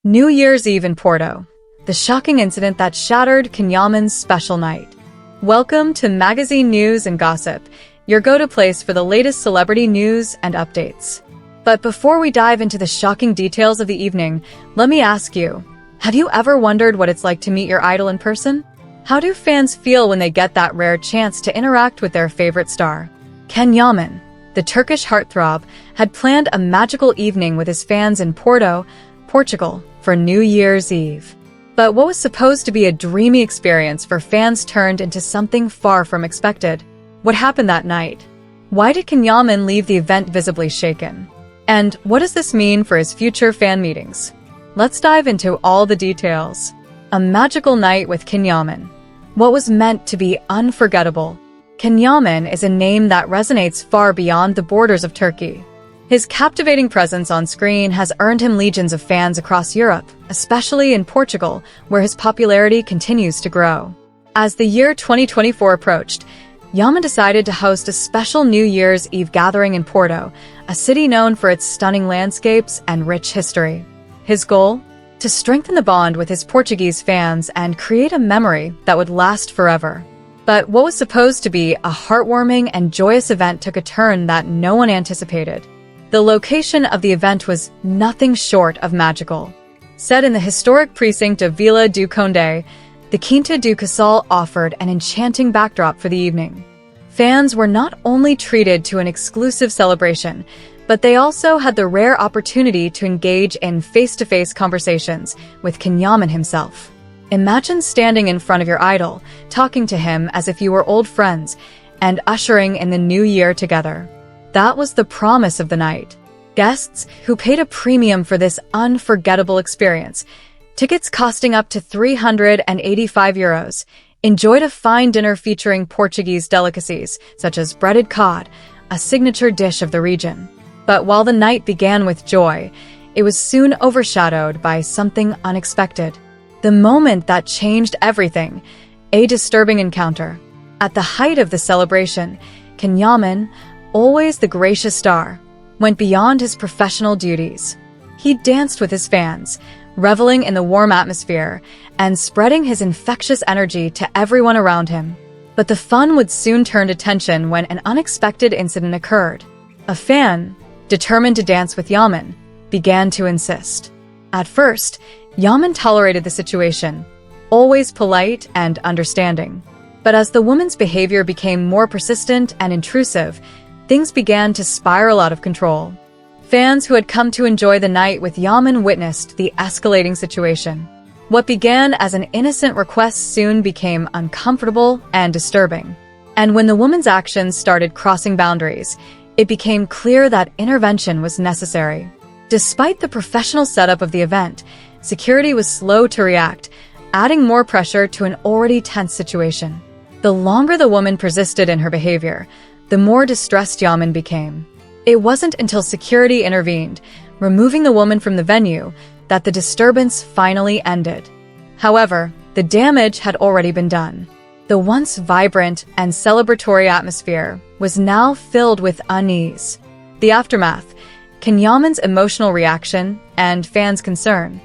New Year's Eve in Porto. The shocking incident that shattered Yaman's special night. Welcome to Magazine News and Gossip, your go-to place for the latest celebrity news and updates. But before we dive into the shocking details of the evening, let me ask you, have you ever wondered what it's like to meet your idol in person? How do fans feel when they get that rare chance to interact with their favorite star? Yaman, the Turkish heartthrob, had planned a magical evening with his fans in Porto, Portugal, for New Year's Eve. But what was supposed to be a dreamy experience for fans turned into something far from expected. What happened that night? Why did Yaman leave the event visibly shaken? And what does this mean for his future fan meetings? Let's dive into all the details. A magical night with Yaman. What was meant to be unforgettable? Yaman is a name that resonates far beyond the borders of Turkey. His captivating presence on screen has earned him legions of fans across Europe, especially in Portugal, where his popularity continues to grow. As the year 2024 approached, Yaman decided to host a special New Year's Eve gathering in Porto, a city known for its stunning landscapes and rich history. His goal? To strengthen the bond with his Portuguese fans and create a memory that would last forever. But what was supposed to be a heartwarming and joyous event took a turn that no one anticipated. The location of the event was nothing short of magical. Set in the historic precinct of Vila do Conde, the Quinta do Casal offered an enchanting backdrop for the evening. Fans were not only treated to an exclusive celebration, but they also had the rare opportunity to engage in face-to-face conversations with Yaman himself. Imagine standing in front of your idol, talking to him as if you were old friends, and ushering in the new year together. That was the promise of the night. Guests, who paid a premium for this unforgettable experience, tickets costing up to €385, enjoyed a fine dinner featuring Portuguese delicacies, such as breaded cod, a signature dish of the region. But while the night began with joy, it was soon overshadowed by something unexpected. The moment that changed everything, a disturbing encounter. At the height of the celebration, Yaman, always the gracious star, went beyond his professional duties. He danced with his fans, reveling in the warm atmosphere and spreading his infectious energy to everyone around him. But the fun would soon turn to tension when an unexpected incident occurred. A fan, determined to dance with Yaman, began to insist. At first, Yaman tolerated the situation, always polite and understanding. But as the woman's behavior became more persistent and intrusive, things began to spiral out of control. Fans who had come to enjoy the night with Yaman witnessed the escalating situation. What began as an innocent request soon became uncomfortable and disturbing. And when the woman's actions started crossing boundaries, it became clear that intervention was necessary. Despite the professional setup of the event, security was slow to react, adding more pressure to an already tense situation. The longer the woman persisted in her behavior, the more distressed Yaman became. It wasn't until security intervened, removing the woman from the venue, that the disturbance finally ended. However, the damage had already been done. The once vibrant and celebratory atmosphere was now filled with unease. The aftermath, Yaman's emotional reaction, and fans' concern.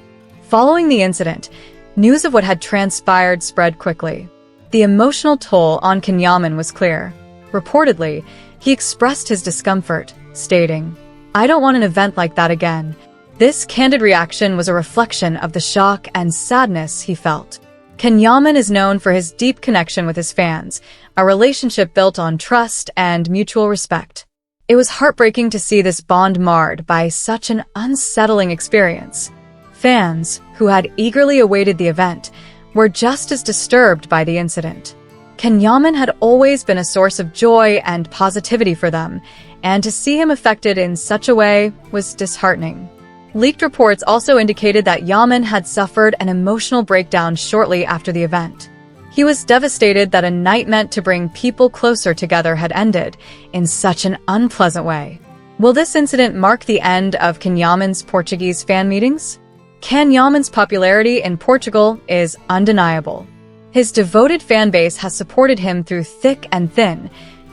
Following the incident, news of what had transpired spread quickly. The emotional toll on Yaman was clear. Reportedly, he expressed his discomfort, stating, "I don't want an event like that again." This candid reaction was a reflection of the shock and sadness he felt. Yaman is known for his deep connection with his fans, a relationship built on trust and mutual respect. It was heartbreaking to see this bond marred by such an unsettling experience. Fans, who had eagerly awaited the event, were just as disturbed by the incident. Yaman had always been a source of joy and positivity for them, and to see him affected in such a way was disheartening. Leaked reports also indicated that Yaman had suffered an emotional breakdown shortly after the event. He was devastated that a night meant to bring people closer together had ended in such an unpleasant way. Will this incident mark the end of Yaman's Portuguese fan meetings? Yaman's popularity in Portugal is undeniable. His devoted fan base has supported him through thick and thin,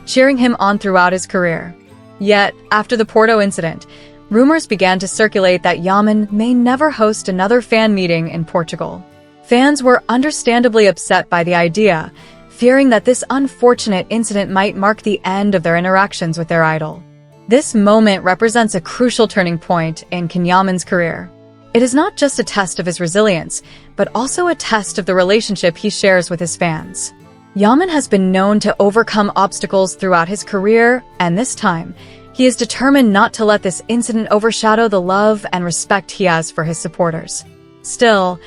cheering him on throughout his career. Yet, after the Porto incident, rumors began to circulate that Yaman may never host another fan meeting in Portugal. Fans were understandably upset by the idea, fearing that this unfortunate incident might mark the end of their interactions with their idol. This moment represents a crucial turning point in Yaman's career. It is not just a test of his resilience, but also a test of the relationship he shares with his fans. Yaman has been known to overcome obstacles throughout his career, and this time, he is determined not to let this incident overshadow the love and respect he has for his supporters. Still,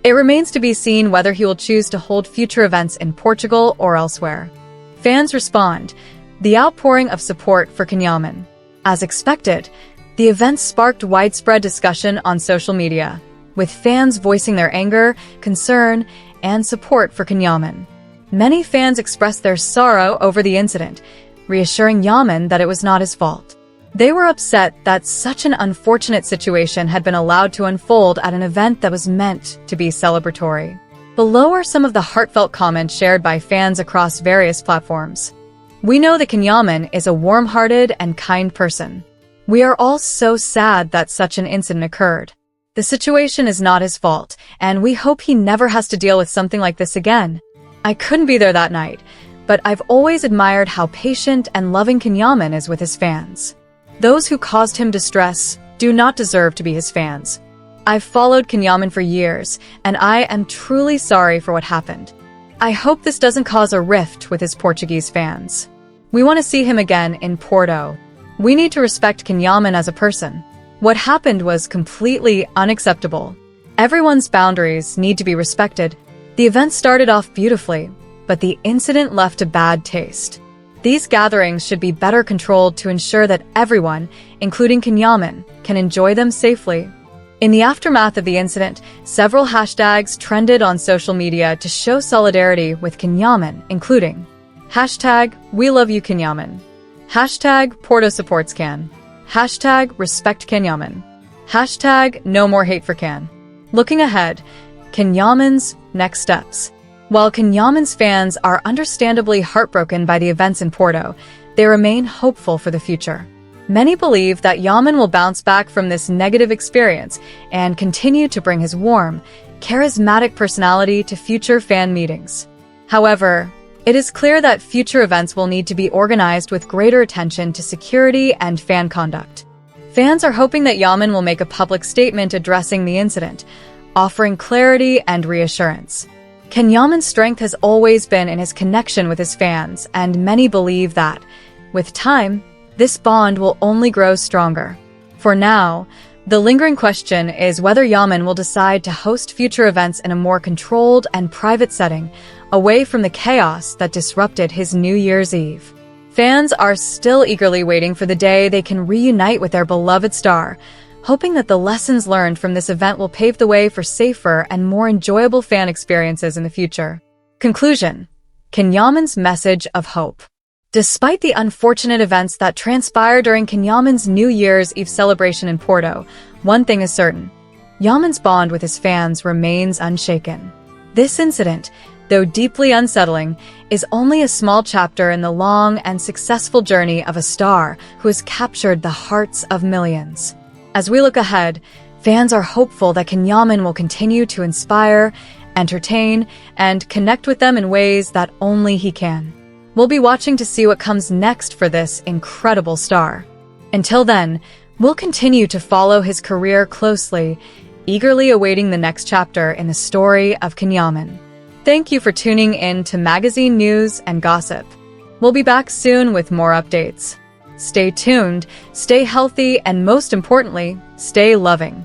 it remains to be seen whether he will choose to hold future events in Portugal or elsewhere. Fans respond, the outpouring of support for Yaman. As expected, the event sparked widespread discussion on social media, with fans voicing their anger, concern, and support for Yaman. Many fans expressed their sorrow over the incident, reassuring Yaman that it was not his fault. They were upset that such an unfortunate situation had been allowed to unfold at an event that was meant to be celebratory. Below are some of the heartfelt comments shared by fans across various platforms. We know that Yaman is a warm-hearted and kind person. We are all so sad that such an incident occurred. The situation is not his fault, and we hope he never has to deal with something like this again. I couldn't be there that night, but I've always admired how patient and loving Yaman is with his fans. Those who caused him distress do not deserve to be his fans. I've followed Yaman for years, and I am truly sorry for what happened. I hope this doesn't cause a rift with his Portuguese fans. We want to see him again in Porto. We need to respect Yaman as a person. What happened was completely unacceptable. Everyone's boundaries need to be respected. The event started off beautifully, but the incident left a bad taste. These gatherings should be better controlled to ensure that everyone, including Yaman, can enjoy them safely. In the aftermath of the incident, several hashtags trended on social media to show solidarity with Yaman, including hashtag We Love You Yaman, hashtag Porto Supports Can, hashtag Respect Yaman, hashtag No More Hate for Can. Looking ahead, Yaman's next steps. While Yaman's fans are understandably heartbroken by the events in Porto, they remain hopeful for the future. Many believe that Yaman will bounce back from this negative experience and continue to bring his warm, charismatic personality to future fan meetings. However, it is clear that future events will need to be organized with greater attention to security and fan conduct. Fans are hoping that Yaman will make a public statement addressing the incident, offering clarity and reassurance. Yaman's strength has always been in his connection with his fans, and many believe that, with time, this bond will only grow stronger. For now, the lingering question is whether Yaman will decide to host future events in a more controlled and private setting, away from the chaos that disrupted his New Year's Eve. Fans are still eagerly waiting for the day they can reunite with their beloved star, hoping that the lessons learned from this event will pave the way for safer and more enjoyable fan experiences in the future. Conclusion: Yaman's message of hope. Despite the unfortunate events that transpired during Yaman's New Year's Eve celebration in Porto, one thing is certain: Yaman's bond with his fans remains unshaken. This incident, though deeply unsettling, is only a small chapter in the long and successful journey of a star who has captured the hearts of millions. As we look ahead, fans are hopeful that Yaman will continue to inspire, entertain, and connect with them in ways that only he can. We'll be watching to see what comes next for this incredible star. Until then, we'll continue to follow his career closely, eagerly awaiting the next chapter in the story of Yaman. Thank you for tuning in to Magazine News and Gossip. We'll be back soon with more updates. Stay tuned, stay healthy, and most importantly, stay loving.